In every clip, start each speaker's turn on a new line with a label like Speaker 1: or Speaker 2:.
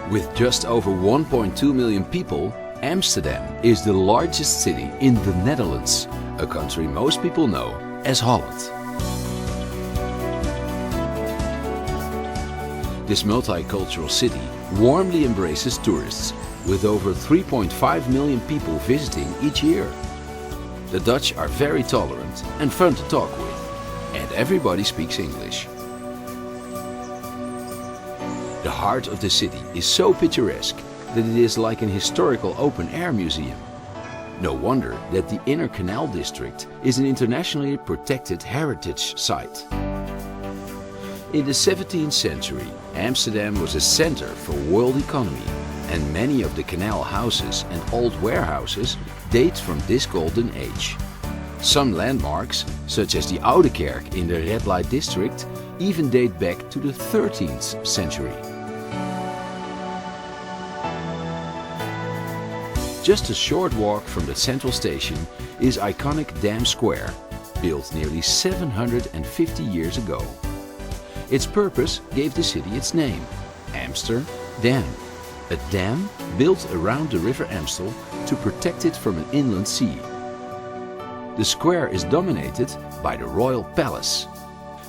Speaker 1: With just over 1.2 million people, Amsterdam is the largest city in the Netherlands, a country most people know as Holland. This multicultural city warmly embraces tourists, with over 3.5 million people visiting each year. The Dutch are very tolerant and fun to talk with, and everybody speaks English. The heart of the city is so picturesque that it is like an historical open-air museum. No wonder that the inner canal district is an internationally protected heritage site. In the 17th century, Amsterdam was a center for world economy, and many of the canal houses and old warehouses date from this golden age. Some landmarks, such as the Oude Kerk in the red light district, even date back to the 13th century. Just a short walk from the central station is iconic Dam Square, built nearly 750 years ago. Its purpose gave the city its name, Amsterdam, a dam built around the river Amstel to protect it from an inland sea. The square is dominated by the Royal Palace.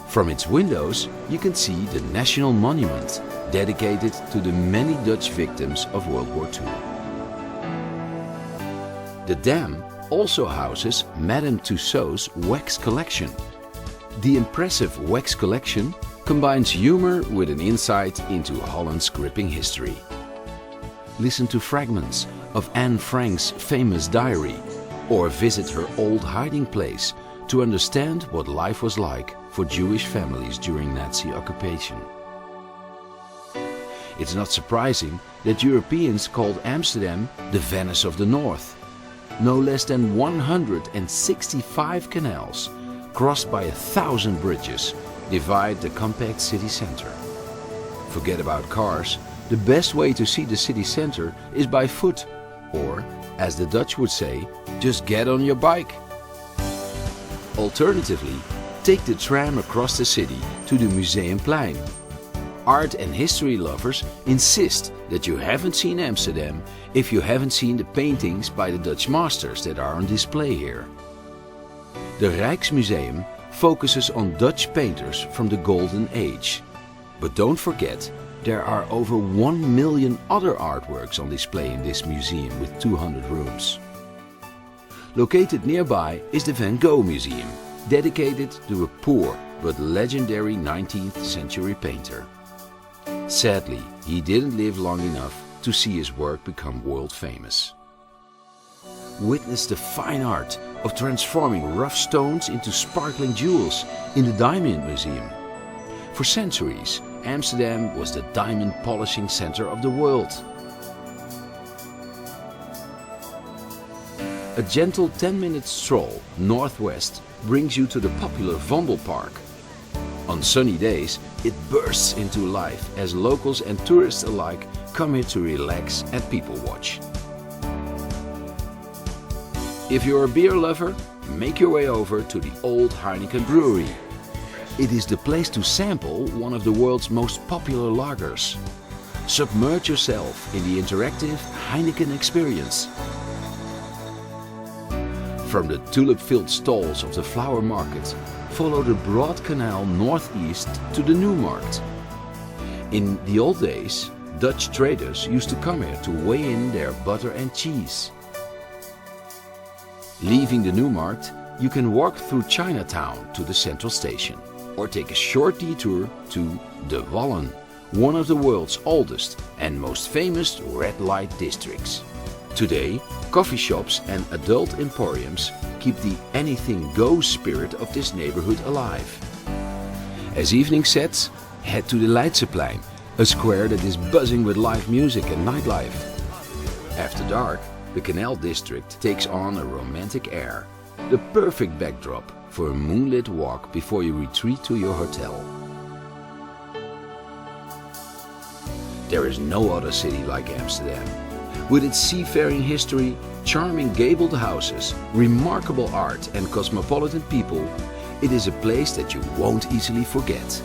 Speaker 1: From its windows you can see the National Monument, dedicated to the many Dutch victims of World War II. The dam also houses Madame Tussauds wax collection. The impressive wax collection combines humor with an insight into Holland's gripping history. Listen to fragments of Anne Frank's famous diary, or visit her old hiding place to understand what life was like for Jewish families during Nazi occupation. It's not surprising that Europeans called Amsterdam the Venice of the North. No less than 165 canals, crossed by 1,000 bridges, divide the compact city center. Forget about cars, the best way to see the city center is by foot, or, as the Dutch would say, just get on your bike. Alternatively, take the tram across the city to the Museumplein. Art and history lovers insist that you haven't seen Amsterdam if you haven't seen the paintings by the Dutch masters that are on display here. The Rijksmuseum focuses on Dutch painters from the Golden Age. But don't forget, there are over 1 million other artworks on display in this museum with 200 rooms. Located nearby is the Van Gogh Museum, dedicated to a poor but legendary 19th century painter. Sadly, he didn't live long enough to see his work become world famous. Witness the fine art of transforming rough stones into sparkling jewels in the Diamond Museum. For centuries, Amsterdam was the diamond polishing center of the world. A gentle 10-minute stroll northwest brings you to the popular Wandelpark. On sunny days, it bursts into life as locals and tourists alike come here to relax and people watch. If you're a beer lover, make your way over to the old Heineken Brewery. It is the place to sample one of the world's most popular lagers. Submerge yourself in the interactive Heineken experience. From the tulip-filled stalls of the flower market, follow the broad canal northeast to the New Markt. In the old days, Dutch traders used to come here to weigh in their butter and cheese. Leaving the New Markt, you can walk through Chinatown to the central station, or take a short detour to De Wallen, one of the world's oldest and most famous red light districts. Today, coffee shops and adult emporiums keep the anything goes spirit of this neighborhood alive. As evening sets, head to the Leidseplein, a square that is buzzing with live music and nightlife. After dark, the canal district takes on a romantic air, the perfect backdrop for a moonlit walk before you retreat to your hotel. There is no other city like Amsterdam. With its seafaring history, charming gabled houses, remarkable art and cosmopolitan people, it is a place that you won't easily forget.